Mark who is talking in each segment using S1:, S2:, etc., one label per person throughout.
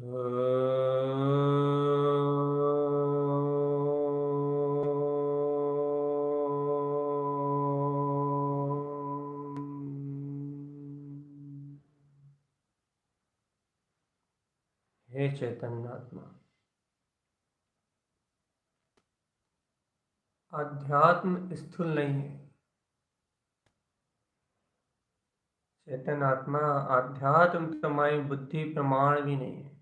S1: हे चैतन्य आत्मा, अध्यात्म स्थूल नहीं है। चैतन्य आत्मा, अध्यात्म तुम्हारी बुद्धि प्रमाण भी नहीं है।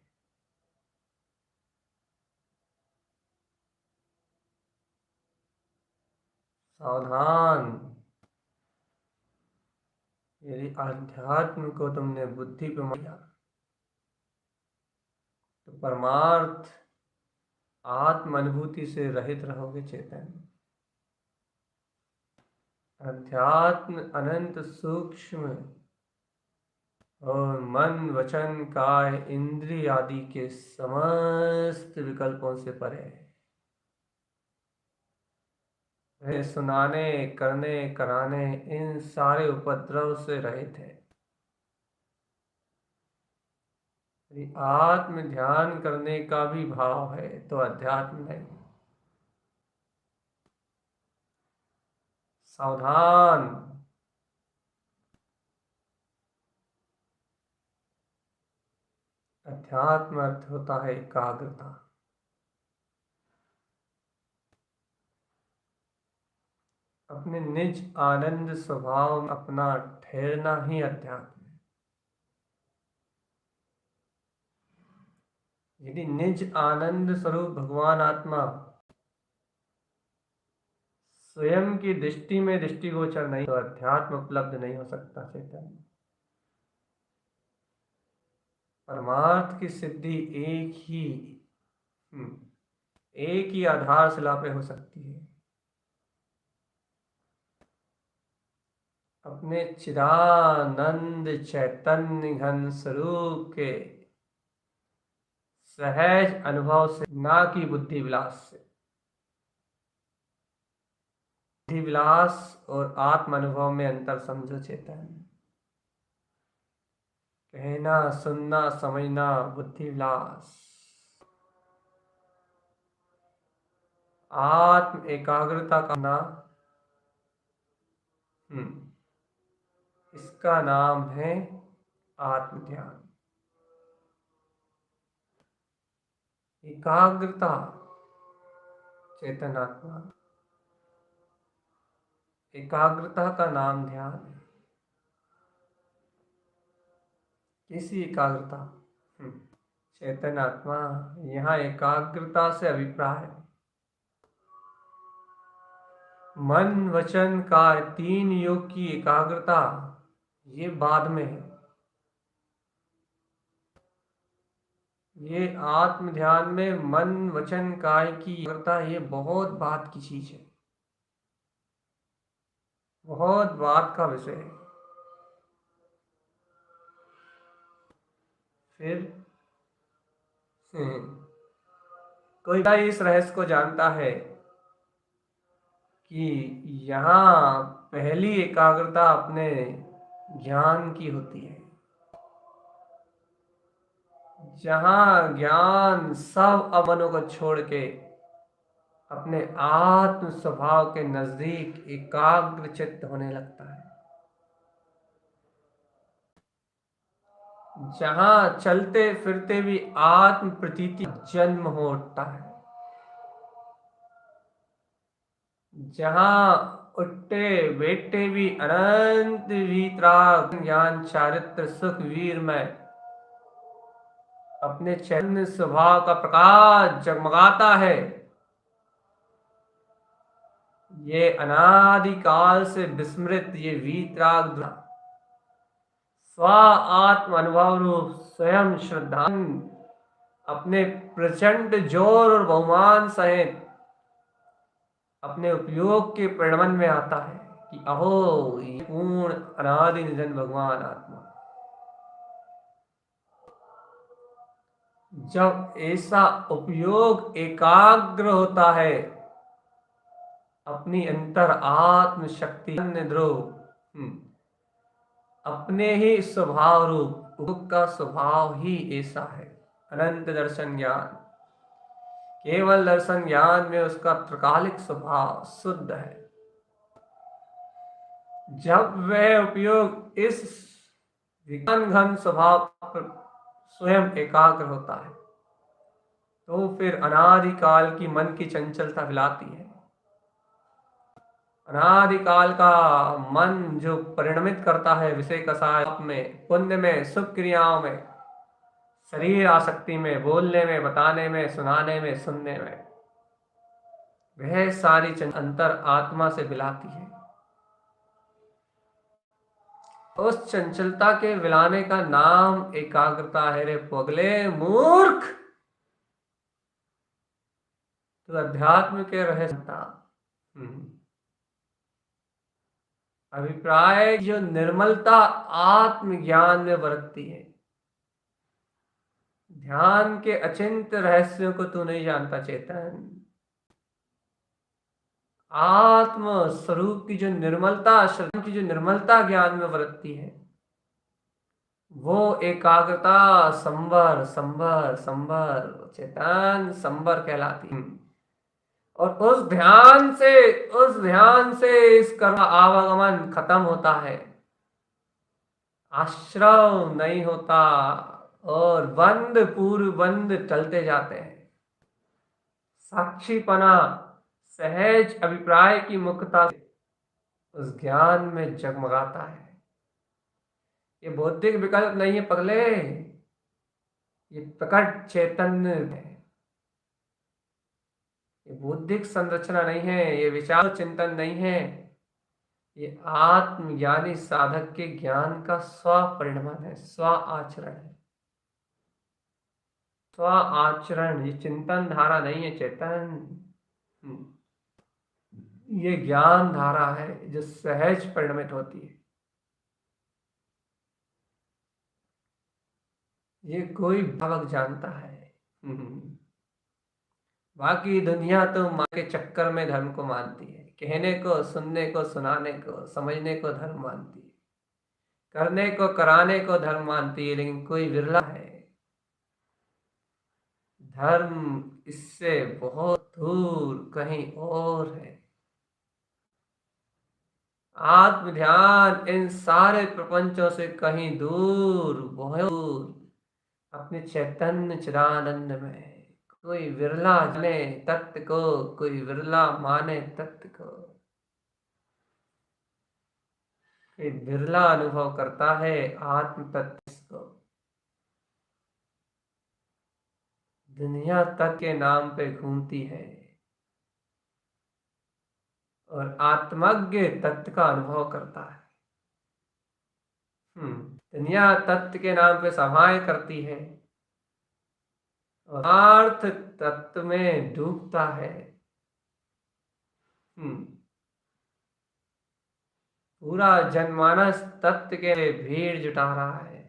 S1: सावधान, यदि अध्यात्म को तुमने बुद्धि प्रमाण किया तो परमार्थ आत्म अनुभूति से रहित रहोगे। चैतन्य अध्यात्म अनंत सूक्ष्म और मन वचन काय इंद्रिय आदि के समस्त विकल्पों से परे है। वह सुनाने करने कराने इन सारे उपद्रव से रहित है। यदि आत्म ध्यान करने का भी भाव है तो अध्यात्म नहीं। सावधान, अध्यात्म अर्थ होता है एकाग्रता। अपने निज आनंद स्वभाव में अपना ठहरना ही अध्यात्म है। यदि निज आनंद स्वरूप भगवान आत्मा स्वयं की दृष्टि में दृष्टिगोचर नहीं तो अध्यात्म उपलब्ध नहीं हो सकता। चैतन्य परमार्थ की सिद्धि एक ही आधारशिला पे हो सकती है। अपने चिदानंद चैतन्य घन स्वरूप के सहज अनुभव से, ना कि बुद्धि विलास से। बुद्धि विलास और आत्म अनुभव में अंतर समझो। चैतन्य कहना सुनना समझना बुद्धि विलास, आत्म एकाग्रता का नाम इसका नाम है आत्म ध्यान। एकाग्रता चेतन आत्मा, एकाग्रता का नाम ध्यान है। किसी एकाग्रता चेतन आत्मा, यहाँ एकाग्रता से अभिप्राय मन वचन का 3 योग की एकाग्रता, ये बाद में है। ये आत्म ध्यान में मन वचन काय की एकाग्रता ये बहुत बात की चीज है, बहुत बात का विषय है। फिर कोई इस रहस्य को जानता है कि यहाँ पहली एकाग्रता अपने ज्ञान की होती है, जहाँ ज्ञान सब अमनों को छोड़ के अपने आत्म स्वभाव के नजदीक एकाग्र चित्त होने लगता है, जहाँ चलते फिरते भी आत्म प्रतीति जन्म हो उठता है, जहाँ उठते बैठते भी अनंत वीतराग ज्ञान चारित्र सुख वीर में अपने चैतन्य स्वभाव का प्रकाश जगमगाता है। ये अनादिकाल से विस्मृत ये वीतराग स्व आत्म अनुभव रूप स्वयं श्रद्धा अपने प्रचंड जोर और बहुमान सहित अपने उपयोग के परिणमन में आता है कि अहो ये पूर्ण अनादि निधन भगवान आत्मा। जब ऐसा उपयोग एकाग्र होता है अपनी अंतर आत्म शक्ति ध्रुव अपने ही स्वभाव रूप का स्वभाव ही ऐसा है, अनंत दर्शन ज्ञान। केवल दर्शन ज्ञान में उसका त्रिकालिक स्वभाव शुद्ध है। जब वह उपयोग इस विज्ञान घन स्वभाव पर स्वयं एकाग्र होता है तो फिर अनादिकाल की मन की चंचलता विलाती है। अनादिकाल का मन जो परिणमित करता है विषय कसाय में, पुण्य में, शुभ क्रियाओं में, शरीर आसक्ति में, बोलने में, बताने में, सुनाने में, सुनने में, वह सारी अंतर आत्मा से विलाती है। उस चंचलता के विलाने का नाम एकाग्रता है रे पगले मूर्ख। तो अध्यात्म के रहस्यता अभिप्राय जो निर्मलता आत्मज्ञान में बरतती है। ध्यान के अचिंत्य रहस्यों को तू नहीं जानता चेतन। आत्म स्वरूप की जो निर्मलता, श्रद्धा की जो निर्मलता ज्ञान में बरतती है, वो एकाग्रता संवर संवर संवर चेतन संवर कहलाती है। और उस ध्यान से इस कर्म आवागमन खत्म होता है, आश्रव नहीं होता और बंद पूर्व बंद चलते जाते हैं। साक्षीपना सहज अभिप्राय की मुक्तता उस ज्ञान में जगमगाता है। ये बौद्धिक विकल्प नहीं है पगले, ये प्रकट चैतन्य है। ये बौद्धिक संरचना नहीं है, ये विचार चिंतन नहीं है, ये आत्मज्ञानी साधक के ज्ञान का स्व परिणमन है, स्व आचरण है। स्व आचरण, ये चिंतन धारा नहीं है चेतन, ये ज्ञान धारा है जो सहज परिणमित होती है। ये कोई भावक जानता है। बाकी दुनिया तो माँ के चक्कर में धर्म को मानती है, कहने को, सुनने को, सुनाने को, समझने को धर्म मानती है, करने को, कराने को धर्म मानती है। लेकिन कोई विरला है, धर्म इससे बहुत दूर कहीं और है। आत्म ध्यान इन सारे प्रपंचों से कहीं दूर, बहुत दूर अपने चैतन्य चिदानंद में। कोई विरला जाने तत्व को, कोई विरला माने तत्व को, कोई विरला अनुभव करता है आत्म तत्व को। दुनिया तत्व के नाम पे घूमती है और आत्मज्ञ तत्व का अनुभव करता है। दुनिया तत्व के नाम पे सभाएं करती है और अर्थ तत्व में डूबता है। पूरा जनमानस तत्व के लिए भीड़ जुटा रहा है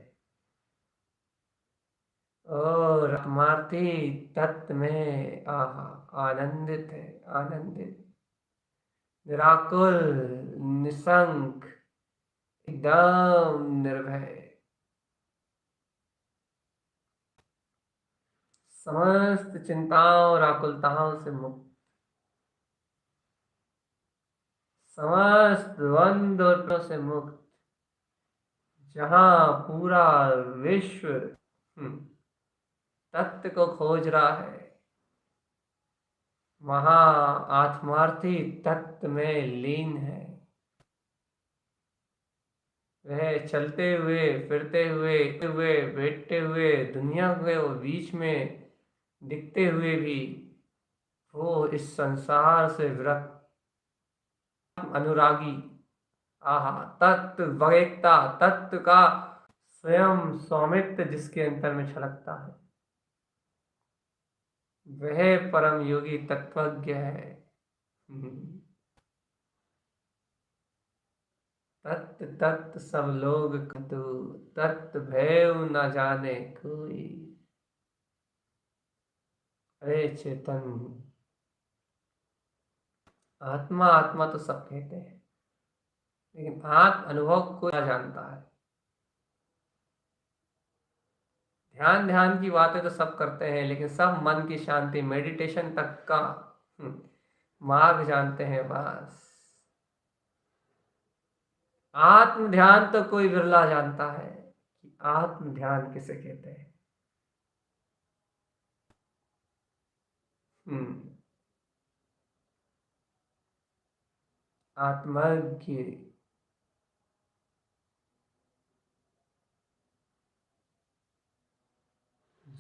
S1: और आत्मार्थी तत्व में आनंदित है, आनंदित, निराकुल, निसंक, एकदम निर्भय, समस्त चिंताओं और आकुलताओं से मुक्त, समस्त द्वंद्वों से मुक्त, जहां पूरा विश्व तत्व को खोज रहा है, वहां आत्मार्थी तत्व में लीन है। वह चलते हुए, फिरते हुए, बैठते हुए, दुनिया के बीच में दिखते हुए भी वो इस संसार से विरक्त, अनुरागी, तत्व एकता, तत्व का स्वयं स्वामित्व जिसके अंतर में छलकता है, वह परम योगी तत्वज्ञ है। तत्व तत्व सब लोग कतु, तत्व भैव न जाने कोई। अरे चेतन, आत्मा आत्मा तो सब कहते हैं, लेकिन आत्म अनुभव को क्या जानता है। ध्यान ध्यान की बातें तो सब करते हैं, लेकिन सब मन की शांति मेडिटेशन तक का मार्ग जानते हैं बस। आत्म ध्यान तो कोई बिरला जानता है कि आत्म ध्यान किसे कहते हैं। हम्म आत्मज्ञ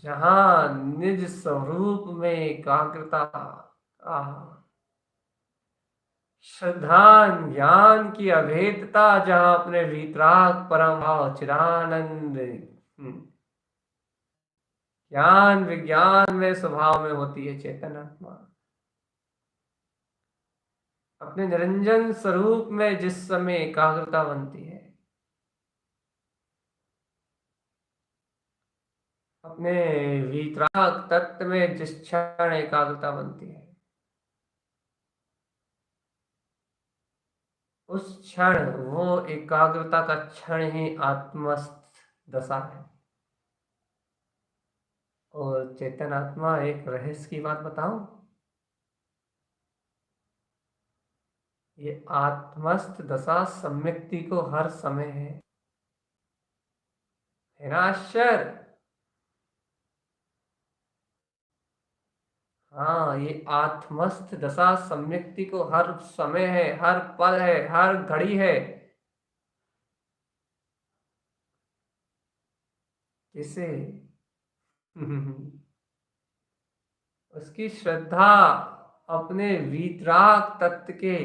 S1: जहां निज स्वरूप में एकाग्रता, आह, श्रद्धान ज्ञान की अभेदता, जहां अपने वीतराग परम भाव चिदानंद ज्ञान विज्ञान में स्वभाव में होती है चेतन आत्मा। अपने निरंजन स्वरूप में जिस समय एकाग्रता बनती है, अपने वीतराग तत्व में जिस क्षण एकाग्रता बनती है, उस क्षण वो एकाग्रता का क्षण ही आत्मस्थ दशा है। और चेतन आत्मा, एक रहस्य की बात बताऊं, ये आत्मस्थ दशा सम्यक्ति को हर समय है ना आश्चर्य। हाँ, ये आत्मस्थ दशा सम्यक्ति को हर समय है, हर पल है, हर घड़ी है। इसे उसकी श्रद्धा अपने वीतराग तत्व के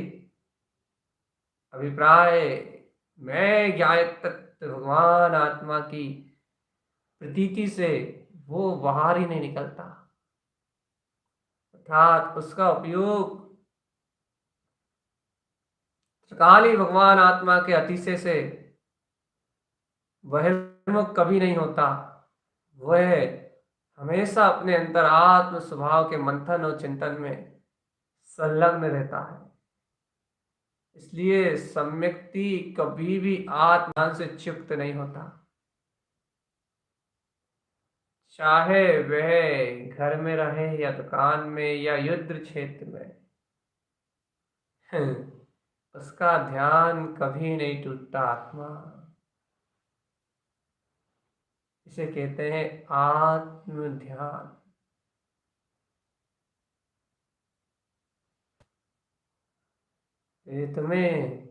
S1: अभिप्राय मैं ज्ञायत तत्व भगवान आत्मा की प्रतीति से वो बाहर ही नहीं निकलता, अर्थात उसका उपयोग त्रिकाली भगवान आत्मा के अतिशय से बहिर्मुख कभी नहीं होता। वह हमेशा अपने अंतर आत्म स्वभाव के मंथन और चिंतन में संलग्न रहता है। इसलिए सम्यक्ति कभी भी आत्मान से च्युत नहीं होता, चाहे वह घर में रहे या दुकान में या युद्ध क्षेत्र में। उसका ध्यान कभी नहीं टूटता आत्मा। इसे कहते हैं आत्म ध्यान। ये तुम्हें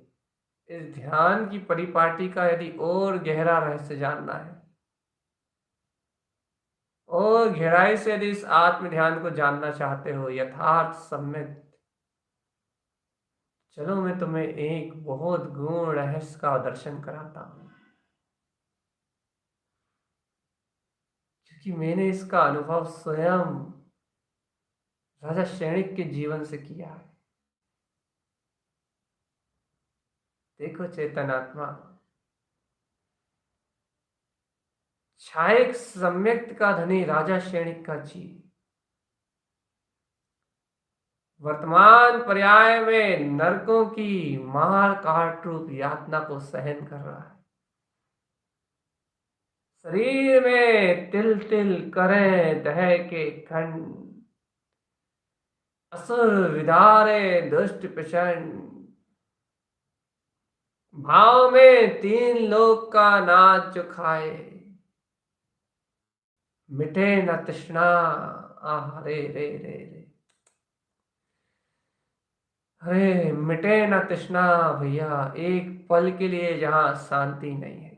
S1: इस ध्यान की परिपाटी का यदि और गहरा रहस्य जानना है, और गहराई से यदि इस आत्म ध्यान को जानना चाहते हो यथार्थ सम्यक, चलो मैं तुम्हें एक बहुत गूढ़ रहस्य का दर्शन कराता हूं, क्योंकि मैंने इसका अनुभव स्वयं राजा सैनिक के जीवन से किया है। देखो चेतन आत्मा, छायक सम्यक्त का धनी राजा सैनिक का जी वर्तमान पर्याय में नरकों की मार काट रूप यातना को सहन कर रहा है। शरीर में तिल तिल करें दह के खंड, असुर विदारे दुष्ट प्रचंड, भाव में तीन लोक का नाच जो खाए, मिटे न तृष्णा। आह रे रे रे रे, अरे मिटे न तृष्णा भैया, एक पल के लिए जहां शांति नहीं है,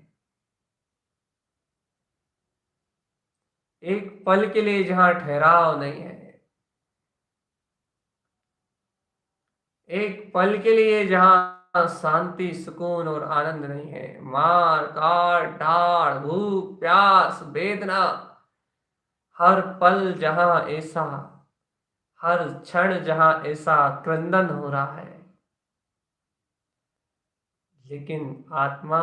S1: एक पल के लिए जहां ठहराव नहीं है, एक पल के लिए जहां शांति सुकून और आनंद नहीं है, मार काट ढाड़ भूख प्यास वेदना, हर पल जहां ऐसा, हर क्षण जहां ऐसा क्रंदन हो रहा है। लेकिन आत्मा,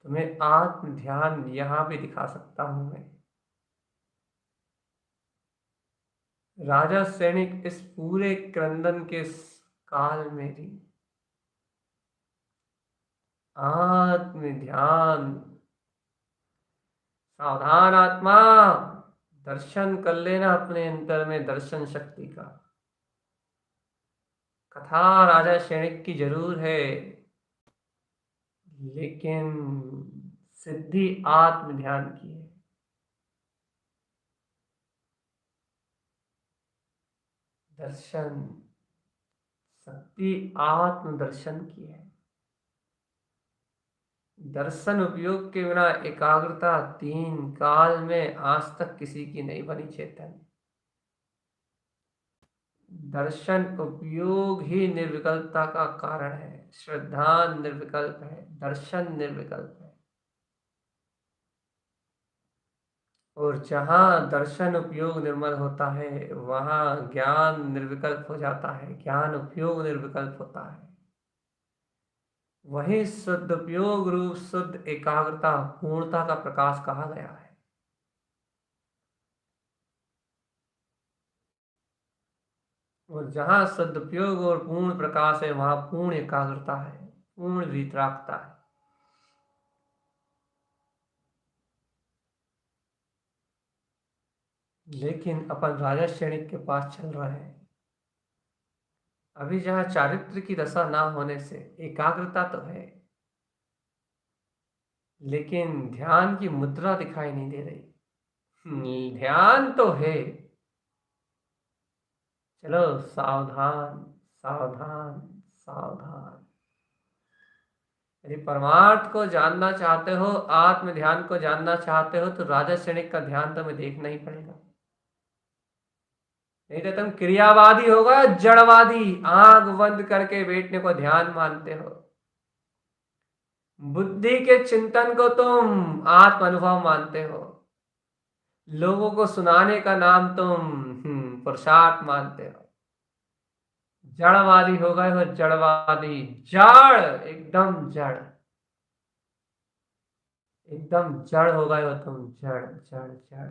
S1: तुम्हें आत्म ध्यान यहां भी दिखा सकता हूं मैं। राजा सैनिक इस पूरे क्रंदन के काल में भी आत्म ध्यान सावधान आत्मा, दर्शन कर लेना अपने अंतर में दर्शन शक्ति का। कथा राजा सैनिक की जरूर है, लेकिन सिद्धि आत्म ध्यान की है। दर्शन शक्ति आत्म दर्शन की है। दर्शन उपयोग के बिना एकाग्रता 3 काल में आज तक किसी की नहीं बनी चेतन। दर्शन उपयोग ही निर्विकल्पता का कारण है। श्रद्धा निर्विकल्प है, दर्शन निर्विकल्प है। और जहाँ दर्शन उपयोग निर्मल होता है वहाँ ज्ञान निर्विकल्प हो जाता है, ज्ञान उपयोग निर्विकल्प होता है। वही शुद्ध उपयोग रूप शुद्ध एकाग्रता पूर्णता का प्रकाश कहा गया है। और जहाँ सदुपयोग और पूर्ण प्रकाश है वहां पूर्ण एकाग्रता है, पूर्ण वितरागता है। लेकिन अपन राजा श्रेणी के पास चल रहे हैं। अभी जहाँ चारित्र की दशा ना होने से एकाग्रता तो है, लेकिन ध्यान की मुद्रा दिखाई नहीं दे रही। ध्यान तो है। चलो सावधान सावधान सावधान। यदि परमार्थ को जानना चाहते हो, आत्म ध्यान को जानना चाहते हो, तो राजा श्रेणी का ध्यान तुम्हें देखना ही पड़ेगा। नहीं तो तुम क्रियावादी होगा, जड़वादी, आंख बंद करके बैठने को ध्यान मानते हो। बुद्धि के चिंतन को तुम आत्म अनुभव मानते हो। लोगों को सुनाने का नाम तुम पुरुषार्थ मानते हो। जड़वादी हो गए हो, जड़वादी, जड़, एकदम जड़, एकदम जड़ हो गए हो तुम, जड़ जड़ जड़।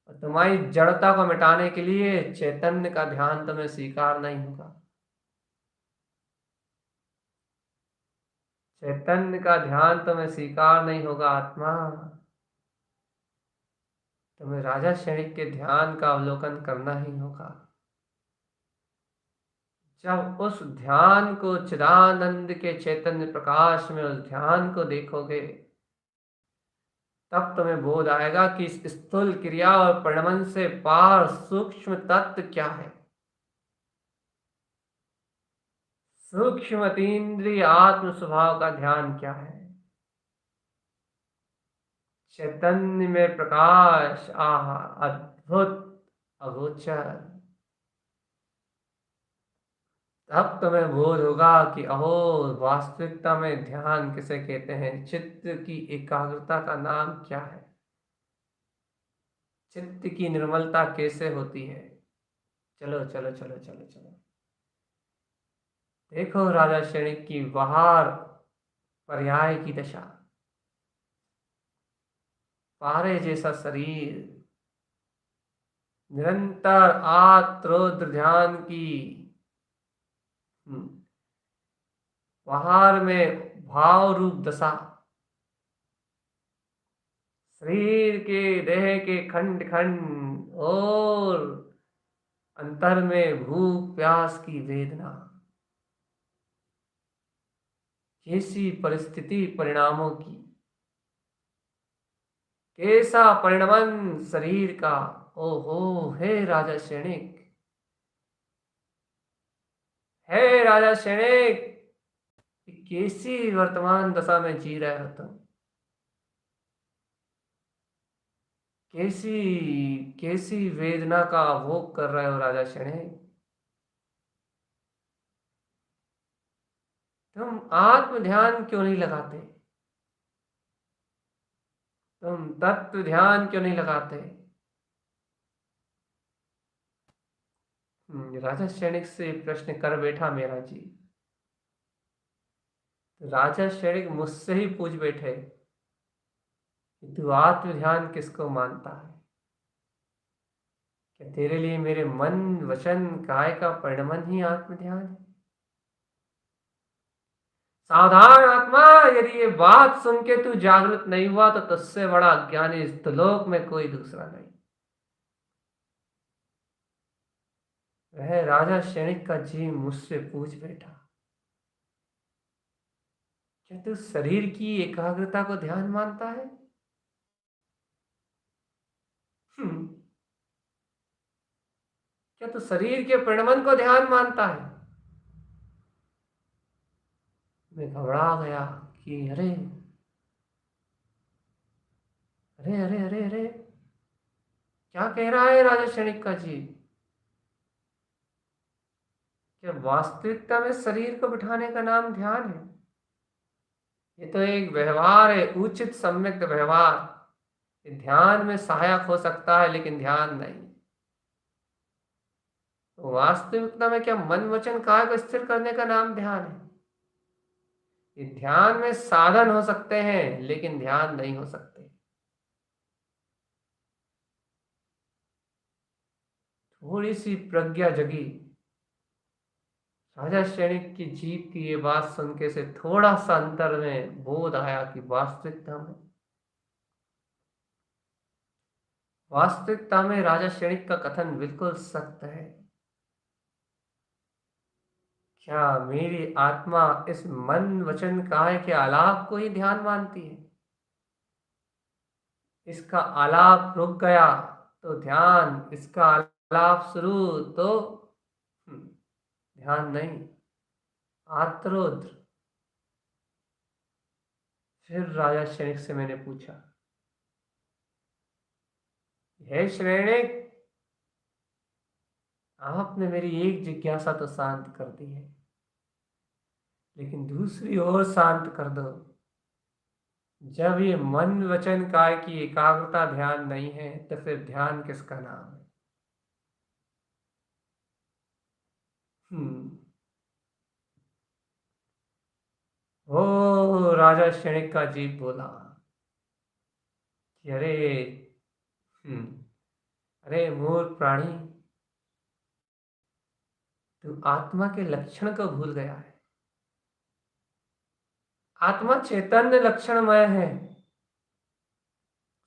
S1: और तुम्हारी जड़ता को मिटाने के लिए चैतन्य का ध्यान तुम्हें स्वीकार नहीं होगा। चैतन्य का ध्यान तुम्हें स्वीकार नहीं होगा आत्मा। तुम्हें राजा श्रेणी के ध्यान का अवलोकन करना ही होगा। जब उस ध्यान को चिदानंद के चैतन्य प्रकाश में उस ध्यान को देखोगे, तब तुम्हें बोध आएगा कि इस स्थूल क्रिया और परिणमन से पार सूक्ष्म तत्व क्या है। सूक्ष्म अतीन्द्रिय आत्म स्वभाव का ध्यान क्या है। चैतन्य में प्रकाश, आहा, अद्भुत, अगोचर। तब तुम्हें बोध होगा कि अहो, वास्तविकता में ध्यान किसे कहते हैं, चित्त की एकाग्रता का नाम क्या है, चित्त की निर्मलता कैसे होती है। चलो चलो चलो चलो चलो, देखो राजा श्रेणी की बहार पर्याय की दशा। पारे जैसा शरीर निरंतर आत्रोद्र ध्यान की बहार में भाव रूप दशा, शरीर के देह के खंड खंड और अंतर में भूख प्यास की वेदना, कैसी परिस्थिति परिणामों की, कैसा परिणमन शरीर का। ओहो, हे राजा सैनिक, हे राजा सैनिक, कैसी वर्तमान दशा में जी रहे हो तुम, कैसी कैसी वेदना का भोग कर रहे हो राजा सैनिक। तुम आत्म ध्यान क्यों नहीं लगाते, तुम तत्व ध्यान क्यों नहीं लगाते। राजा सैनिक से प्रश्न कर बैठा मेरा जी। राजा सैनिक मुझसे ही पूछ बैठे कि तू आत्म ध्यान किसको मानता है। क्या तेरे लिए मेरे मन वचन काय का परिणमन ही आत्म ध्यान है। सावधान आत्मा, यदि ये बात सुन के तू जागृत नहीं हुआ तो तुझसे बड़ा अज्ञानी इस त्रिलोक में कोई दूसरा नहीं। वह राजा क्षणिक का जीव मुझसे पूछ बैठा, क्या तू शरीर की एकाग्रता को ध्यान मानता है? हम्म, क्या तू शरीर के परिणमन को ध्यान मानता है? मैं घबरा गया कि अरे अरे अरे अरे अरे, क्या कह रहा है राजा क्षणिक का जीव? क्या वास्तविकता में शरीर को बिठाने का नाम ध्यान है? ये तो एक व्यवहार है, उचित सम्यक व्यवहार। ये ध्यान में सहायक हो सकता है लेकिन ध्यान नहीं। तो वास्तविकता में क्या मन वचन काय को स्थिर करने का नाम ध्यान है? ये ध्यान में साधन हो सकते हैं लेकिन ध्यान नहीं हो सकते। थोड़ी सी प्रज्ञा जगी। राजा सैनिक की जीप की ये बात सुन के से थोड़ा सा अंतर में बोध आया कि वास्तविकता में राजा सैनिक का कथन बिल्कुल सत्य है। क्या मेरी आत्मा इस मन वचन काय के आलाप को ही ध्यान मानती है? इसका आलाप रुक गया तो ध्यान, इसका आलाप शुरू तो ध्यान नहीं। आत्रोद्र। फिर राजा सैनिक से मैंने पूछा, हे सैनिक, आपने मेरी एक जिज्ञासा तो शांत कर दी है, लेकिन दूसरी ओर शांत कर दो। जब ये मन वचन काय की एकाग्रता ध्यान नहीं है तो फिर ध्यान किसका नाम है? हम्म। ओ राजा क्षणिक का जीव बोला कि हम्म अरे मूर्ख प्राणी, तू आत्मा के लक्षण को भूल गया है। आत्मा चैतन्य लक्षणमय है।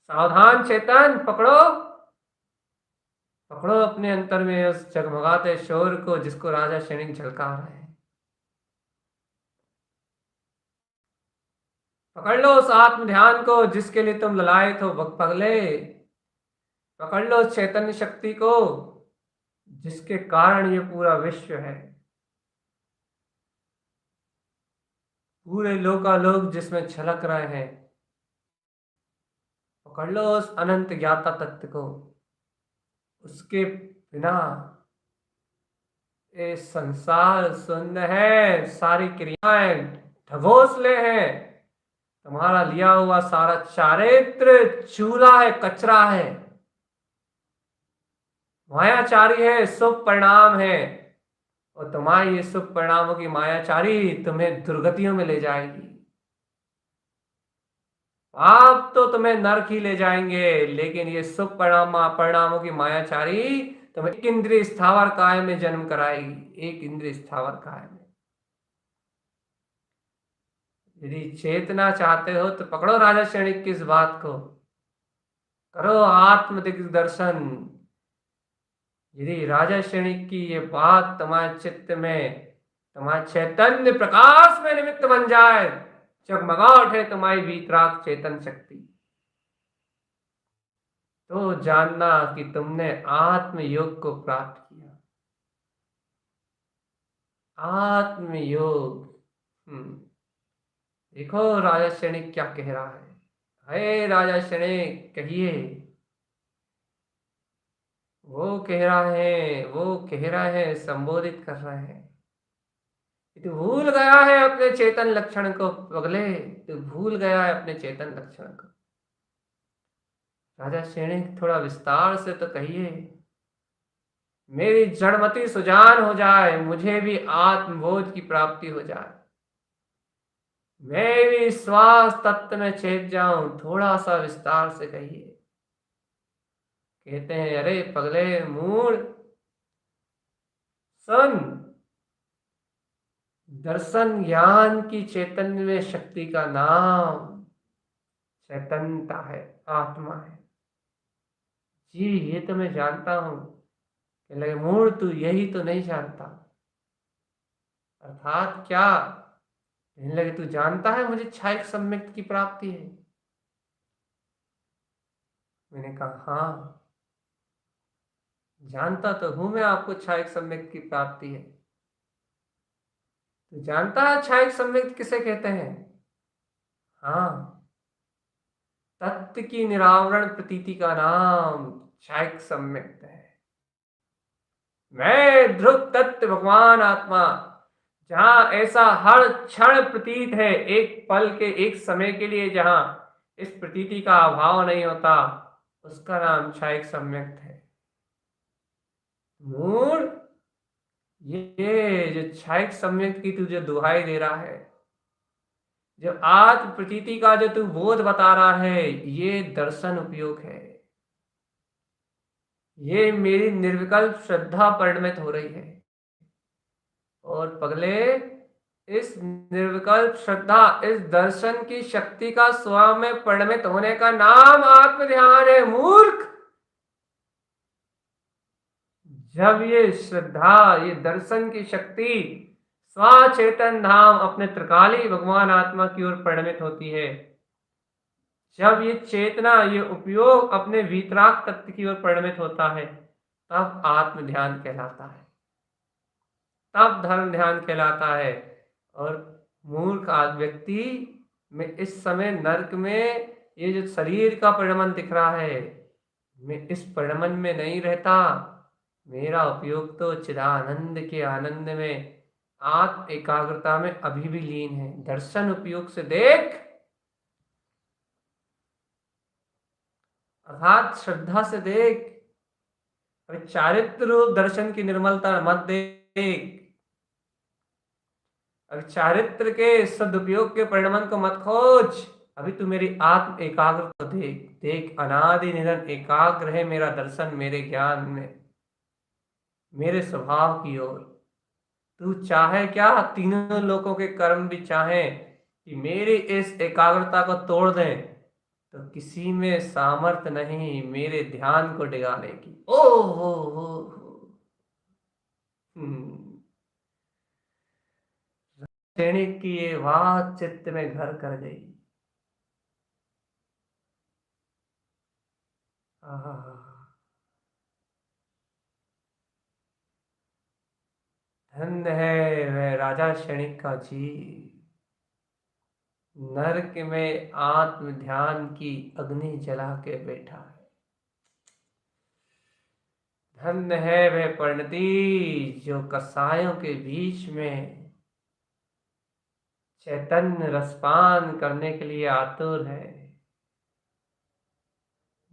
S1: सावधान चेतन, पकड़ो पकड़ो अपने अंतर में उस जगमगाते शोर को जिसको राजा क्षणिक झलका रहा है। पकड़ लो उस आत्म ध्यान को जिसके लिए तुम ललायत हो पगले। पकड़ लो उस चैतन्य शक्ति को जिसके कारण ये पूरा विश्व है, पूरे लोकालोक जिसमें छलक रहे हैं। पकड़ लो उस अनंत ज्ञाता तत्व को। उसके बिना ये संसार शून्य है, सारी क्रियाएं ढगोसले हैं। तुम्हारा लिया हुआ सारा चारित्र चूल्हा है, कचरा है, मायाचारी है, शुभ परिणाम है। और तुम्हारी ये शुभ परिणामों की मायाचारी तुम्हें दुर्गतियों में ले जाएगी। आप तो तुम्हें नरक ही ले जाएंगे, लेकिन ये शुभ परिणामों की मायाचारी तुम्हें एक इंद्रिय स्थावर काय में जन्म कराएगी, एक इंद्रिय स्थावर काय में। यदि चेतना चाहते हो तो पकड़ो राजा क्षणिक की इस बात को, करो आत्म दिग्दर्शन। यदि राजा क्षणिक की ये बात तुम्हारे चित्त में, तुम्हारे चैतन्य प्रकाश में निमित्त बन जाए, जगमगा उठे तुम्हारी वीतराग चेतन शक्ति, तो जानना कि तुमने आत्मयोग को प्राप्त किया। आत्मयोग। देखो राजा सैनिक क्या कह रहा है। हे राजा सैनिक, कहिए। वो कह रहा है, संबोधित कर रहे हैं। तू भूल गया है अपने चेतन लक्षण को पगले, तू भूल गया है अपने चेतन लक्षण को। राजा सैनिक, थोड़ा विस्तार से तो कहिए, मेरी जड़मति सुजान हो जाए, मुझे भी आत्मबोध की प्राप्ति हो जाए, मैं भी श्वास तत्व में छेद जाऊं। थोड़ा सा विस्तार से कहिए। कहते हैं, अरे पगले मूड सुन, दर्शन ज्ञान की चैतन्य में शक्ति का नाम चैतन्यता है, आत्मा है। जी ये तो मैं जानता हूँ। कहने लगे मूढ़ तू यही तो नहीं जानता। अर्थात क्या? कहने लगे तू जानता है मुझे क्षायक सम्यक की प्राप्ति है। मैंने कहा हाँ जानता तो हूं मैं आपको क्षायक सम्यक की प्राप्ति है। तो जानता है क्षायक सम्यक किसे कहते हैं? हाँ, तत्व की निरावरण प्रतीति का नाम क्षायक सम्यक है। मैं ध्रुव तत्व भगवान आत्मा, जहां ऐसा हर क्षण प्रतीत है, एक पल के एक समय के लिए जहां इस प्रतीति का अभाव नहीं होता, उसका नाम क्षायक सम्यक है। मूड ये जो क्षायक सम्यक की तुझे दुहाई दे रहा है, जो आज प्रतीति का जो तू बोध बता रहा है, ये दर्शन उपयोग है। ये मेरी निर्विकल्प श्रद्धा परिणमित हो रही है। और पगले, इस निर्विकल्प श्रद्धा, इस दर्शन की शक्ति का स्वयं में परिणमित होने का नाम आत्म ध्यान है मूर्ख। जब ये श्रद्धा, ये दर्शन की शक्ति स्वचेतन धाम अपने त्रिकाली भगवान आत्मा की ओर परिणमित होती है, जब ये चेतना, ये उपयोग अपने वीतराग तत्व की ओर परिणमित होता है, तब आत्म ध्यान कहलाता है, तब धर्म ध्यान कहलाता है। और मूर्ख व्यक्ति में इस समय नरक में ये जो शरीर का परिणमन दिख रहा है, मैं इस परिणमन में नहीं रहता। मेरा उपयोग तो चिदानंद के आनंद में, आत्म एकाग्रता में अभी भी लीन है। दर्शन उपयोग से देख, अर्थात श्रद्धा से देख। अरे चारित्र रूप दर्शन की निर्मलता मत देख, अरे चारित्र के सदुपयोग के परिणमन को मत खोज। अभी तू मेरी आत्म एकाग्र को देख। देख अनादि निरंतर एकाग्र है मेरा दर्शन, मेरे ज्ञान में, मेरे स्वभाव की ओर। तू चाहे क्या, तीनों लोगों के कर्म भी चाहे कि मेरी इस एकाग्रता को तोड़ दें, तो किसी में सामर्थ्य नहीं मेरे ध्यान को डिगाने की। ओ हो क्षणिक की ये बात चित्त में घर कर गई। आहा, धन्य है वह राजा क्षणिक का जी, नरक में आत्म ध्यान की अग्नि जला के बैठा है। धन्य है वह परिणति जो कसायों के बीच में चैतन्य रसपान करने के लिए आतुर है।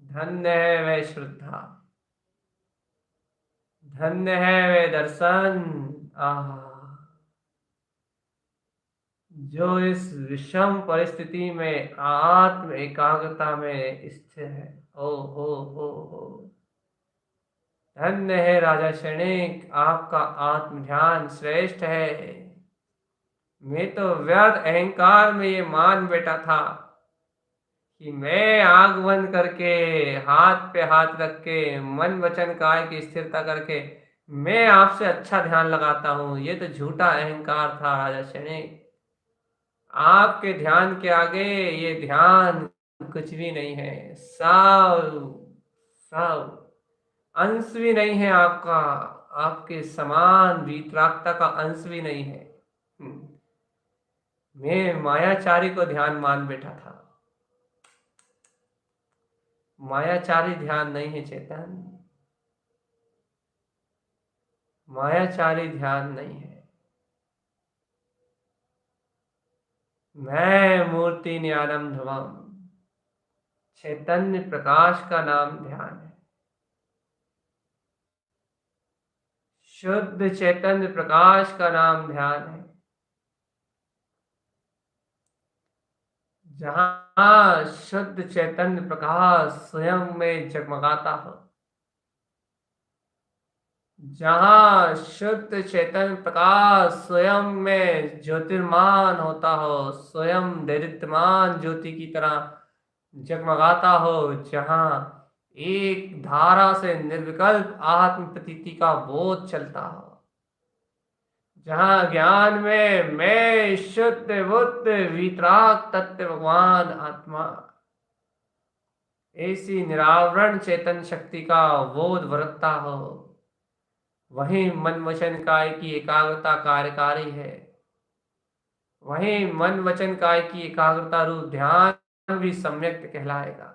S1: धन्य है वह श्रद्धा, धन्य है वह दर्शन, आहा, जो इस विषम परिस्थिति में आत्म एकाग्रता में स्थिर है। ओ हो, धन्य है राजा क्षणिक, आपका आत्म ध्यान श्रेष्ठ है। मैं तो व्यर्थ अहंकार में ये मान बैठा था कि मैं आंख बंद करके, हाथ पे हाथ रख के, मन वचन काय की स्थिरता करके मैं आपसे अच्छा ध्यान लगाता हूँ। ये तो झूठा अहंकार था राजा क्षणिक। आपके ध्यान के आगे ये ध्यान कुछ भी नहीं है। सब अंश भी नहीं है आपका, आपके समान वीतरागता का अंश भी नहीं है। मैं मायाचारी को ध्यान मान बैठा था। मायाचारी ध्यान नहीं है चेतन, मायाचारी ध्यान नहीं है। मैं मूर्ति ज्ञानम ध्रुवम, चैतन्य प्रकाश का नाम ध्यान है। शुद्ध चैतन्य प्रकाश का नाम ध्यान है। जहां शुद्ध चैतन्य प्रकाश स्वयं में जगमगाता हो, जहाँ शुद्ध चेतन प्रकाश स्वयं में ज्योतिर्मान होता हो, स्वयं दैदीप्यमान ज्योति की तरह जगमगाता हो, जहाँ एक धारा से निर्विकल्प आत्म प्रतीति का बोध चलता हो, जहाँ ज्ञान में मैं शुद्ध बुद्ध वितराग तत्व भगवान आत्मा, ऐसी निरावरण चेतन शक्ति का बोध बरतता हो, वही मन वचन काय की एकाग्रता कार्यकारी है। वही मन वचन काय की एकाग्रता रूप ध्यान भी सम्यक कहलाएगा।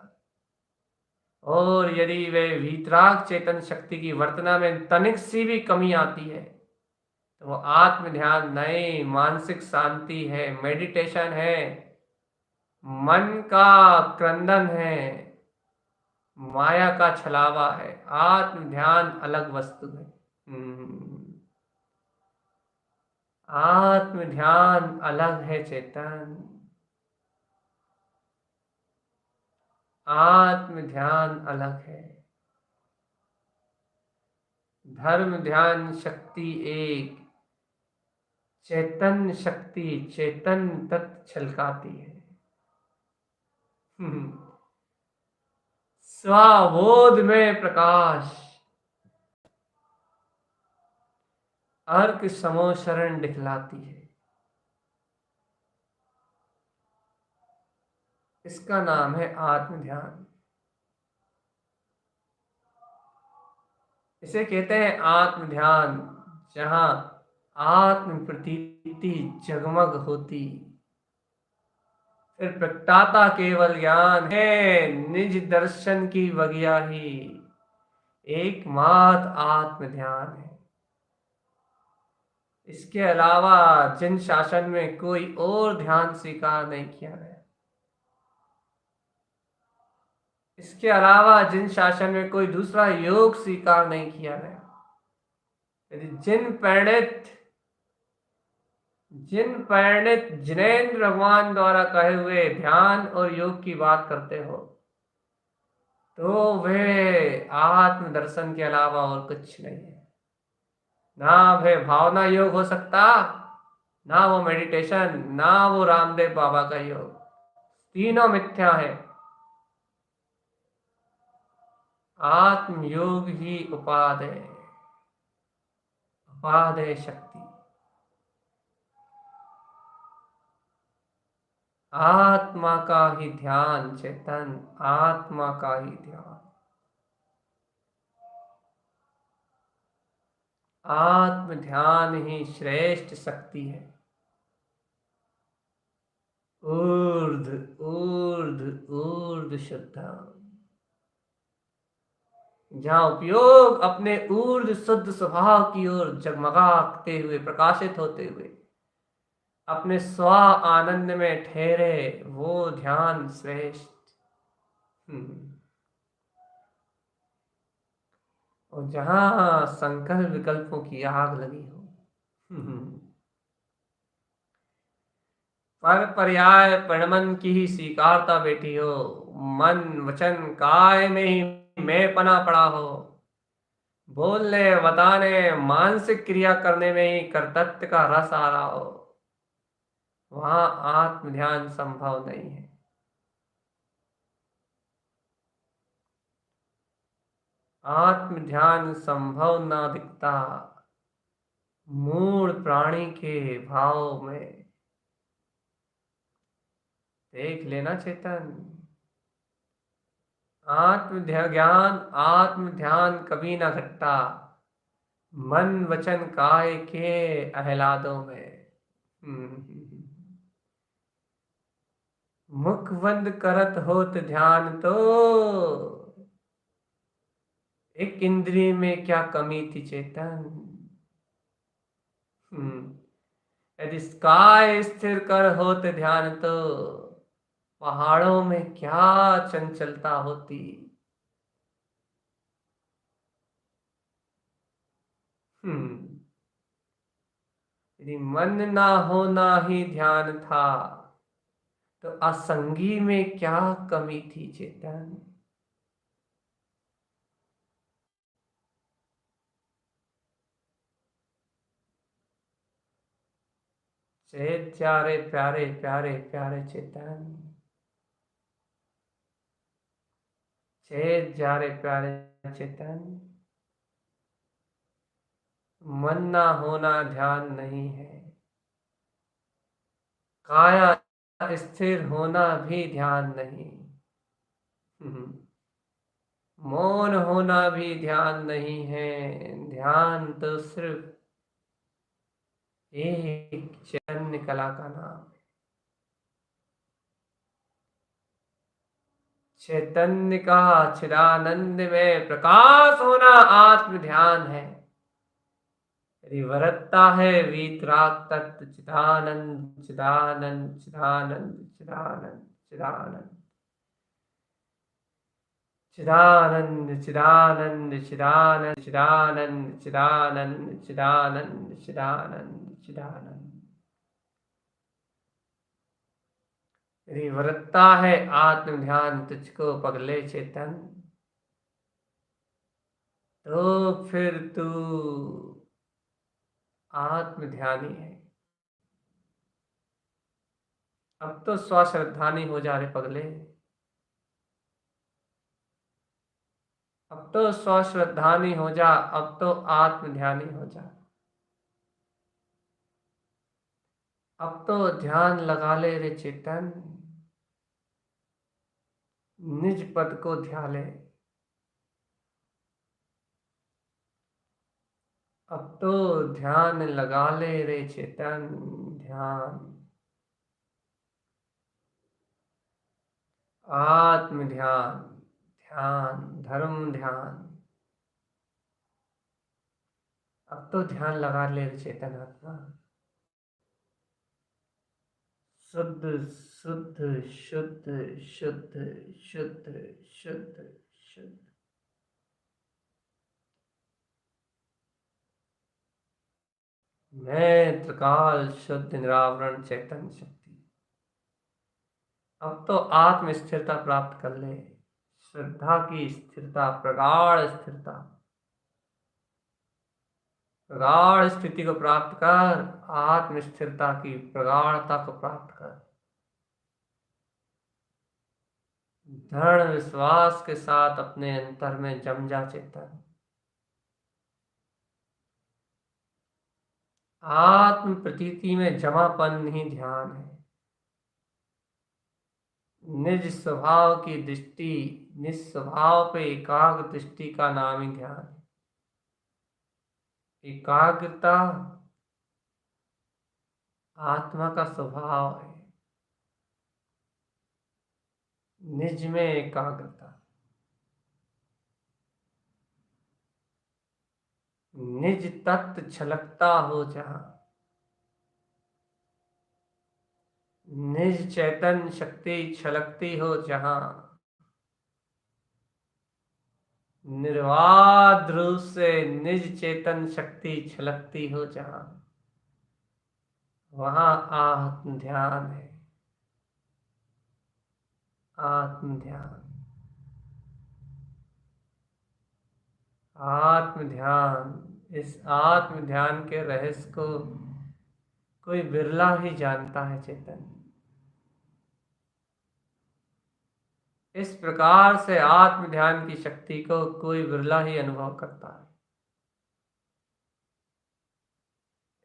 S1: और यदि वे वीतराग चेतन शक्ति की वर्तना में तनिक सी भी कमी आती है, तो वो आत्म ध्यान नहीं, मानसिक शांति है, मेडिटेशन है, मन का क्रंदन है, माया का छलावा है। आत्म ध्यान अलग वस्तु है। आत्म ध्यान अलग है चेतन। आत्म ध्यान अलग है। धर्म ध्यान शक्ति एक, चेतन शक्ति चेतन तत्व छलकाती है। स्वबोध में प्रकाश, अर्क समो शरण दिखलाती है। इसका नाम है आत्म ध्यान। इसे कहते हैं आत्म ध्यान, जहां आत्म प्रतीति जगमग होती, फिर प्रगटाता केवल ज्ञान है, निज दर्शन की बगिया ही एकमात्र आत्म ध्यान है। इसके अलावा जिन शासन में कोई और ध्यान स्वीकार नहीं किया गया, इसके अलावा जिन शासन में कोई दूसरा योग स्वीकार नहीं किया गया, यदि जिन परिणित जिनेन्द्र भगवान द्वारा कहे हुए ध्यान और योग की बात करते हो, तो वह आत्म दर्शन के अलावा और कुछ नहीं है। ना वह भावना योग हो सकता, ना वो मेडिटेशन, ना वो रामदेव बाबा का योग, तीनों मिथ्या है। आत्म योग ही उपादेय शक्ति, आत्मा का ही ध्यान चेतन, आत्मा का ही ध्यान, आत्म ध्यान ही श्रेष्ठ शक्ति है। ऊर्ध ऊर्ध ऊर्ध शुद्ध, जहां उपयोग अपने ऊर्ध शुद्ध स्वभाव की ओर जगमगाते हुए, प्रकाशित होते हुए अपने स्व आनंद में ठहरे, वो ध्यान श्रेष्ठ। और जहां संकल्प विकल्पों की आग लगी हो, पर पर्याय परिणमन की ही स्वीकारता बैठी हो, मन वचन काय में ही मैं पना पड़ा हो, बोलने बताने मानसिक क्रिया करने में ही कर्तव्य का रस आ रहा हो, वहां आत्म ध्यान संभव नहीं है। आत्म ध्यान संभव ना दिखता मूल प्राणी के भाव में। देख लेना चेतन, आत्म ध्यान कभी ना घटता मन वचन काय के आहलादों में। मुख बंद करत होत ध्यान तो एक इंद्रिय में क्या कमी थी चेतन। यदि काय स्थिर कर होत ध्यान तो पहाड़ों में क्या चंचलता होती। यदि मन ना होना ही ध्यान था, तो असंगी में क्या कमी थी चेतन। चेत प्यारे प्यारे प्यारे प्यारे चेतन, चेत प्यारे प्यारे चेतन। मन ना होना ध्यान नहीं है, काया स्थिर होना भी ध्यान नहीं। मौन होना भी ध्यान नहीं है, ध्यान तो सिर्फ एक चैतन्य कला का नाम है। चैतन्य का चिदानंद में प्रकाश होना आत्म ध्यान है। रिवरता है वीतराग तत्व चिदानंद चिदानंद चिदानंद चिदानंद चिदानंद चिदानंद चिदानंद चिदानंद चिदानंद चिदानंद चिदानंद चिदानंद चिदानंद। रिवरता है आत्म ध्यान तुझको पगले चेतन, तो फिर तू आत्म ध्यानी है। अब तो स्वश्रद्धानी हो जा रे पगले, अब तो स्वश्रद्धानी हो जा, अब तो आत्म ध्यानी हो जा। अब तो ध्यान लगा ले रे चेतन, निज पद को ध्या ले। अब तो ध्यान लगा ले रे चेतन, ध्यान आत्म ध्यान, ध्यान धर्म ध्यान। अब तो ध्यान लगा ले रे चेतन आत्मा। शुद्ध शुद्ध शुद्ध शुद्ध शुद्ध शुद्ध शुद्ध। मैं त्रिकाल शुद्ध निरावरण चैतन्य शक्ति। अब तो आत्म स्थिरता प्राप्त कर ले, श्रद्धा की स्थिरता, प्रगाढ़ स्थिरता, प्रगाढ़ स्थिति को प्राप्त कर, आत्म स्थिरता की प्रगाढ़ता को प्राप्त कर। दृढ़ विश्वास के साथ अपने अंतर में जम जा चेतन। आत्म प्रतीति में जमापन ही ध्यान है। निज स्वभाव की दृष्टि, निज स्वभाव पे एकाग्र दृष्टि का नाम ही ध्यान है। एकाग्रता आत्मा का स्वभाव है, निज में एकाग्रता, निज तत्व छलकता हो जहां, निज चैतन्य शक्ति छलकती हो जहां, निर्वाध रूप से निज चेतन शक्ति छलकती हो जहां, वहां आत्म ध्यान है। आत्म ध्यान, आत्म ध्यान। इस आत्म ध्यान के रहस्य को कोई बिरला ही जानता है चेतन। इस प्रकार से आत्म ध्यान की शक्ति को कोई बिरला ही अनुभव करता है।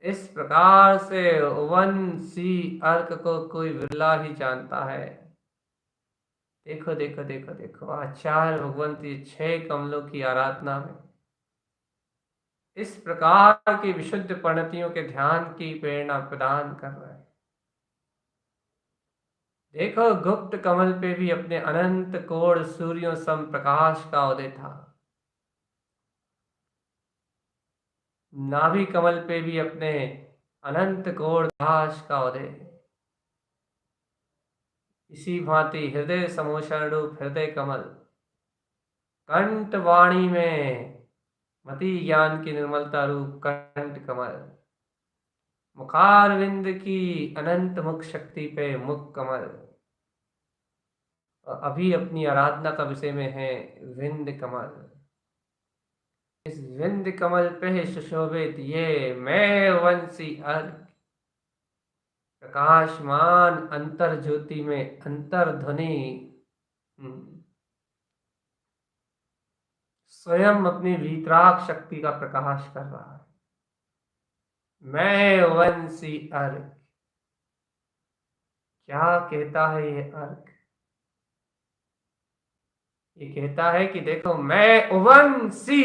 S1: इस प्रकार से वन सी अर्क को कोई बिरला ही जानता है। देखो देखो देखो देखो, आचार्य भगवंती 6 कमलों की आराधना में इस प्रकार की विशुद्ध परिणतियों के ध्यान की प्रेरणा प्रदान कर रहे हैं। देखो गुप्त कमल पे भी अपने अनंत कोण सूर्यों सम प्रकाश का उदय था। नाभि कमल पे भी अपने अनंत कोण प्रकाश का उदय। इसी भांति हृदय समोषण रूप हृदय कमल, कंठ वाणी में मति ज्ञान की निर्मलता रूप कंठ कमल, मुखारविंद की अनंत मुख शक्ति पे मुख कमल, और अभी अपनी आराधना का विषय में है विंद कमल। इस विंद कमल पे सुशोभित ये मैं वंशी अर्घ, प्रकाशमान अंतर ज्योति में अंतर्ध्वनि स्वयं अपनी वीतराग शक्ति का प्रकाश कर रहा है। मैं वंशी अर्घ। क्या कहता है ये अर्घ? ये कहता है कि देखो, मैं उवंशी,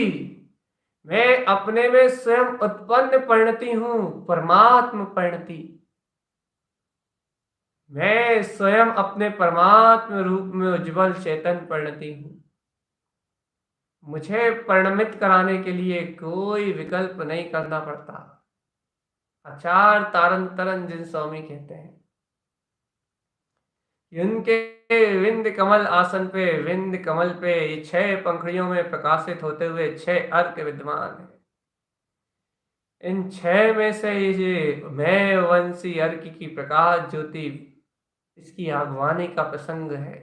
S1: मैं अपने में स्वयं उत्पन्न परिणति हूं, परमात्म परिणति। मैं स्वयं अपने परमात्म रूप में उज्जवल चेतन परिणति हूं। मुझे परिणमित कराने के लिए कोई विकल्प नहीं करना पड़ता। आचार तारन तरन जिन स्वामी कहते हैं, इनके विंद कमल आसन पे, विंद कमल पे ये 6 पंखड़ियों में प्रकाशित होते हुए 6 अर्क विद्यमान है। इन 6 में से ये मैं वंशी अर्क की प्रकाश ज्योति, इसकी आगवानी का प्रसंग है।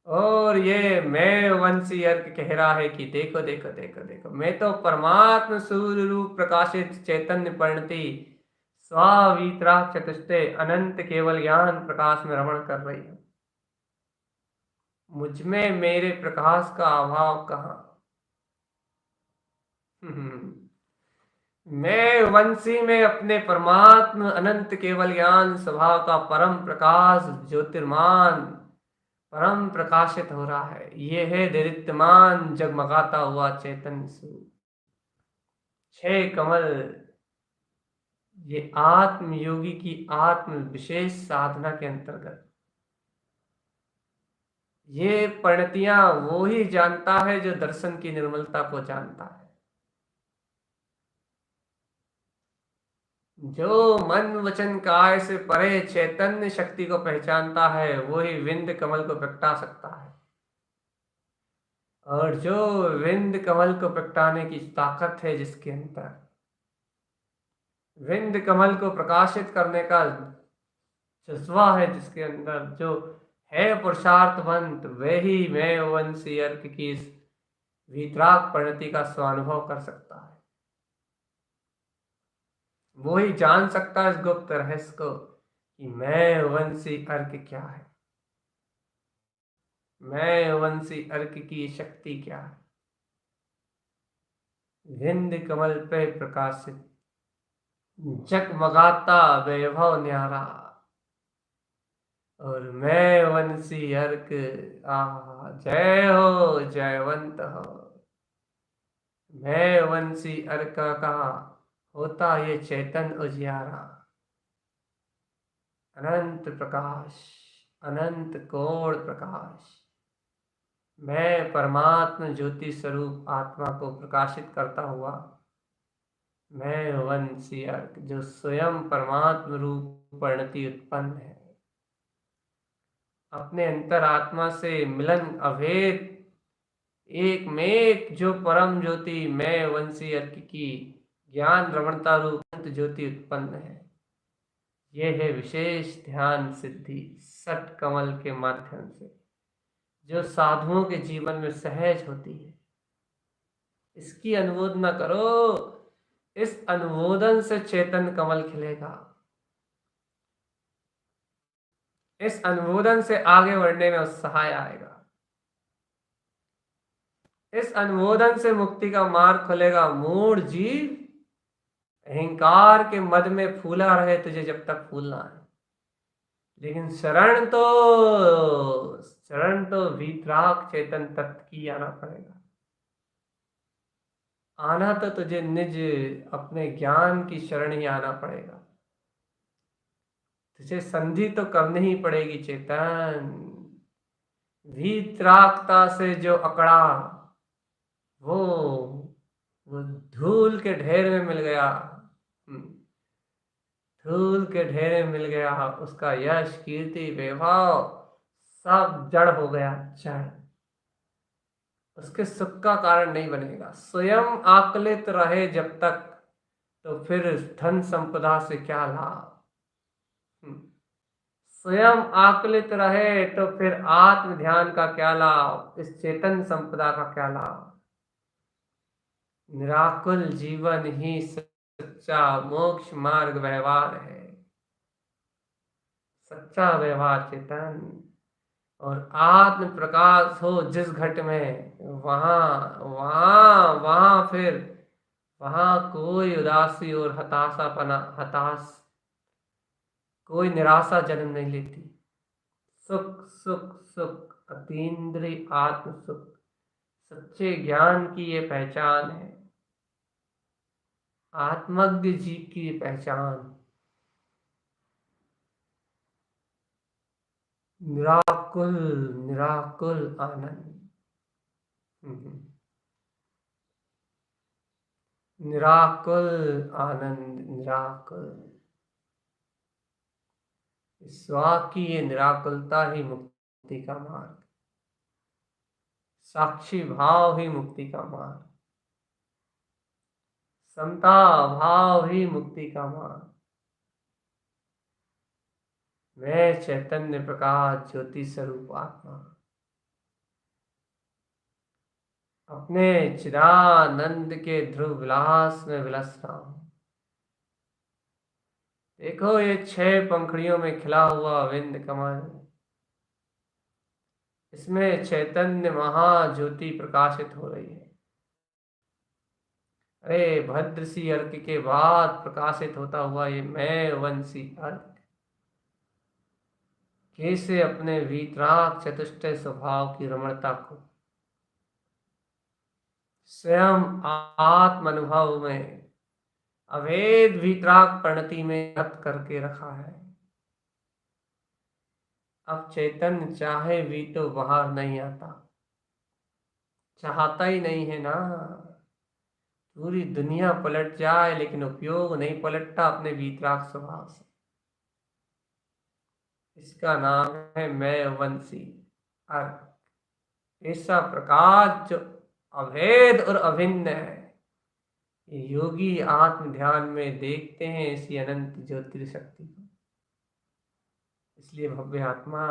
S1: और ये मैं वंशी अर्क कह रहा है कि देखो देखो देखो देखो, मैं तो परमात्म सूर्य रूप प्रकाशित चैतन्य परिणति स्वावीतराग चतुष्टय अनंत केवल ज्ञान प्रकाश में रमण कर रही हूं। मुझ में मेरे प्रकाश का अभाव कहाँ? मैं वंशी में अपने परमात्म अनंत केवल ज्ञान स्वभाव का परम प्रकाश ज्योतिर्मान परम प्रकाशित हो रहा है। ये है दीप्तमान जगमगाता हुआ चैतन्य स्वरूप। 6 कमल, ये आत्म योगी की आत्म विशेष साधना के अंतर्गत ये परिणतियां वो ही जानता है जो दर्शन की निर्मलता को जानता है। जो मन वचन काय से परे चैतन्य शक्ति को पहचानता है वो ही विंद कमल को प्रगटा सकता है। और जो विंद कमल को प्रगटाने की ताकत है जिसके अंदर, विंद कमल को प्रकाशित करने का जज्बा है जिसके अंदर, जो है पुरुषार्थवंत, वही मैं वंशी अर्क की इस वीतराग परिणति का स्वानुभव कर सकता है। वो ही जान सकता है इस गुप्त रहस्य को कि मैं वंशी अर्क क्या है, मैं वंशी अर्क की शक्ति क्या है। विंद कमल पे प्रकाशित जगमगाता वैभव न्यारा, और मैं वंशी अर्क, जय हो जयवंत हो। मैं वंशी अर्क का होता ये चैतन उजियारा, अनंत प्रकाश, अनंत कोण प्रकाश। मैं परमात्म ज्योति स्वरूप आत्मा को प्रकाशित करता हुआ मैं वंशी अर्क, जो स्वयं परमात्म रूप परिणति उत्पन्न है, अपने अंतर आत्मा से मिलन अभेद एक में एक जो परम ज्योति मैं वंशी अर्क की ज्ञान रमणता रूप अनंत ज्योति उत्पन्न है। यह है विशेष ध्यान सिद्धि सट कमल के माध्यम से, जो साधुओं के जीवन में सहज होती है। इसकी अनुमोदना करो। इस अनुमोदन से चेतन कमल खिलेगा। इस अनुमोदन से आगे बढ़ने में उत्साह आएगा। इस अनुमोदन से मुक्ति का मार्ग खुलेगा। मूढ़ जीव अहंकार के मद में फूला रहे तुझे जब तक फूलना है, लेकिन शरण तो वीतराग चेतन तत्व की आना पड़ेगा। आना तो तुझे निज अपने ज्ञान की शरण ही आना पड़ेगा। तुझे संधि तो करनी ही पड़ेगी चेतन। वीतरागता से जो अकड़ा वो धूल के ढेर में मिल गया, धूल के ढेर में मिल गया। उसका यश कीर्ति वैभव सब जड़ हो गया, जड़। उसके सुख का कारण नहीं बनेगा। स्वयं आकलित रहे जब तक, तो फिर धन संपदा से क्या लाभ। स्वयं आकलित रहे तो फिर आत्म ध्यान का क्या लाभ, इस चेतन संपदा का क्या लाभ। निराकुल जीवन ही सच्चा मोक्ष मार्ग व्यवहार है। सच्चा व्यवहार चेतन और आत्म प्रकाश हो जिस घट में, वहां वहां वहां फिर वहां कोई उदासी और कोई निराशा जन्म नहीं लेती। सुख सुख सुख अतीन्द्रिय आत्म सुख, सच्चे ज्ञान की ये पहचान है, आत्मज्ञ जीव की ये पहचान। निराकुल निराकुल आनंद। हम्म। निराकुल आनंद, निराकुल स्वा की ये निराकुलता ही मुक्ति का मार्ग, साक्षी भाव ही मुक्ति का मार्ग, समता भाव ही मुक्ति का मार्ग। मैं चैतन्य प्रकाश ज्योति स्वरूप आत्मा अपने चिदानंद के ध्रुव विलास में विलस रहा हूं। देखो ये 6 पंखड़ियों में खिला हुआ विंद कमल, इसमें चैतन्य महाज्योति प्रकाशित हो रही है। अरे भद्र सी अर्क के बाद प्रकाशित होता हुआ ये मैं वंशी अर्क कैसे अपने वीतराग चतुष्टय स्वभाव की रमणता को स्वयं आत्म अनुभव में अभेद वीतराग परिणति में रत करके रखा है। अब चैतन्य चाहे भी तो बाहर नहीं आता, चाहता ही नहीं है ना। पूरी दुनिया पलट जाए लेकिन उपयोग नहीं पलटता अपने वीतराग स्वभाव से। इसका नाम है मैं वंशी अर्क। ऐसा प्रकाश जो अभेद और अभिन्न है, ये योगी आत्म ध्यान में देखते हैं इसी अनंत ज्योतिर्शक्ति को। इसलिए भव्य आत्मा,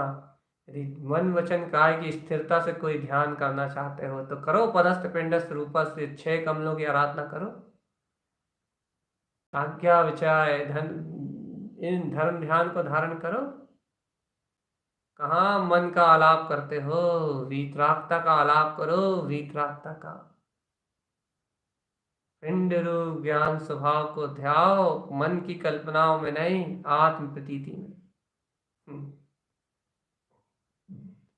S1: यदि मन वचन काय की स्थिरता से कोई ध्यान करना चाहते हो तो करो पदस्थ पिंडस्थ रूपस्थ 6 कमलों की आराधना करो। आज्ञा विचार धन इन धर्म ध्यान को धारण करो। कहाँ मन का आलाप करते हो, वीतरागता का आलाप करो, वीतरागता का पिंड रूप ज्ञान स्वभाव को ध्याओ, मन की कल्पनाओं में नहीं, आत्म प्रतीति में।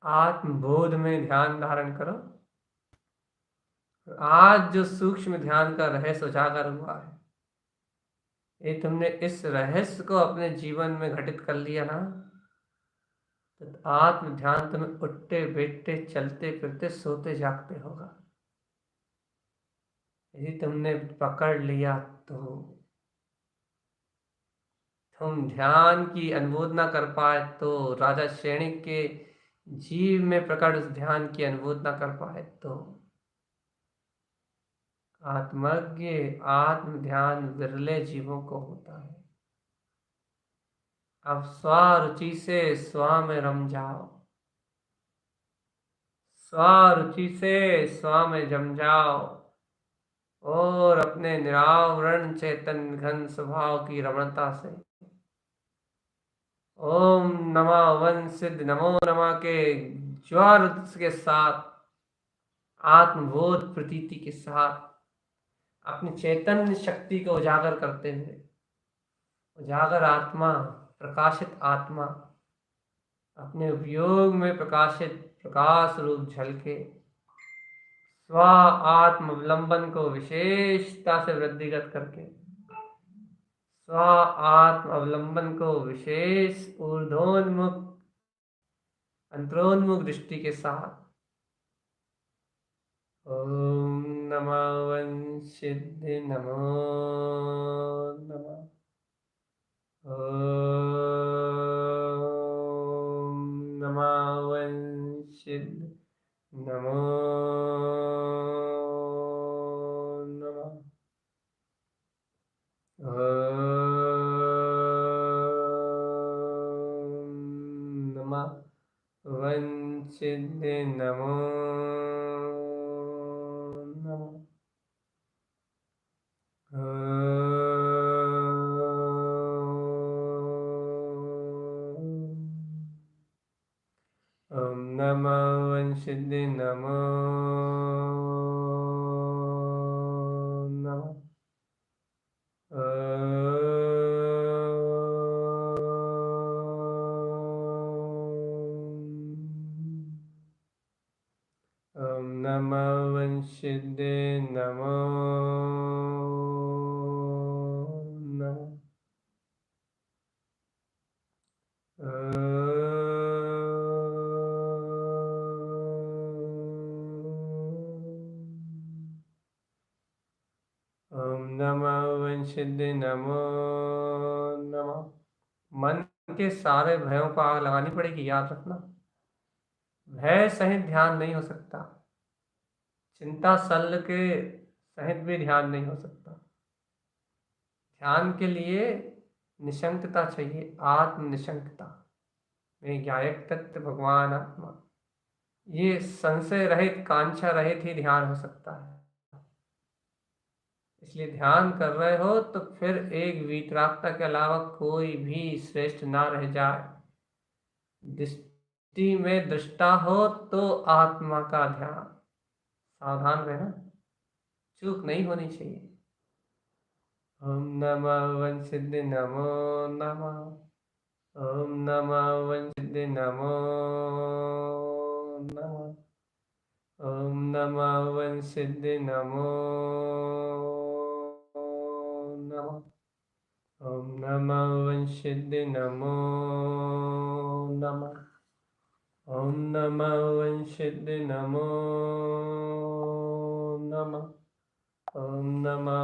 S1: आत्मबोध में ध्यान धारण करो। आज जो सूक्ष्म ध्यान का रहस्य उजागर हुआ है, ये तुमने इस रहस्य को अपने जीवन में घटित कर लिया ना, तो आत्म ध्यान तुम्हें उठते बैठते चलते फिरते सोते जागते होगा। यदि तुमने पकड़ लिया तो तुम ध्यान की अनुभूति ना कर पाए, तो राजा सैनिक के जीव में प्रकट उस ध्यान की अनुभूति ना कर पाए तो आत्मज्ञ आत्म ध्यान विरले जीवों को होता है। अब स्वरुचि से स्व में रम जाओ, स्वरुचि से स्व में जम जाओ और अपने निरावरण चैतन्य घन स्वभाव की रमणता से ओम नमः वन सिद्ध नमो नमः के ज्वर के साथ, आत्मबोध प्रतीति के साथ अपनी चैतन्य शक्ति को उजागर करते हुए, उजागर आत्मा, प्रकाशित आत्मा अपने उपयोग में प्रकाशित प्रकाश रूप झलके स्व आत्म अवलंबन को विशेषता से वृद्धिगत करके, स्व आत्म अवलंबन को विशेष ऊर्ध्वोन्मुख अंतरोन्मुख दृष्टि के साथ ओम नमः वंशिद नमो नमः, ओम नमः वंशिद नमो नमः, ओम नमः वंशिद नमो नमः, ॐ नमो वंशिद्दे नमो नमः। ॐ नमो वंशिद्दे नमो नमः। ॐ नमो वंशिद्दे नमो नमः। मन के सारे भयों को आग लगानी पड़ेगी, याद रखना। भय सहित ध्यान नहीं हो सकता, चिंता शल्य के सहित भी ध्यान नहीं हो सकता। ध्यान के लिए निशंकता चाहिए, आत्म निशंकता में गायक तत्व भगवान आत्मा, ये संशय रहित कांक्षा रहित ही ध्यान हो सकता है। इसलिए ध्यान कर रहे हो तो फिर एक वीतरागता के अलावा कोई भी श्रेष्ठ ना रह जाए। दृष्टि में दृष्टा हो तो आत्मा का ध्यान, सावधान रहना, चूक नहीं होनी चाहिए। ॐ नमो वंशिद्दे नमो नमः। ॐ नमो वंशिद्दे नमो नमः। ॐ नमो वंशिद्दे नमो नमः। ॐ नमो वंशिद्दे नमो नमः। ॐ नमो वंशिद्दे नमो नमः। ॐ नमो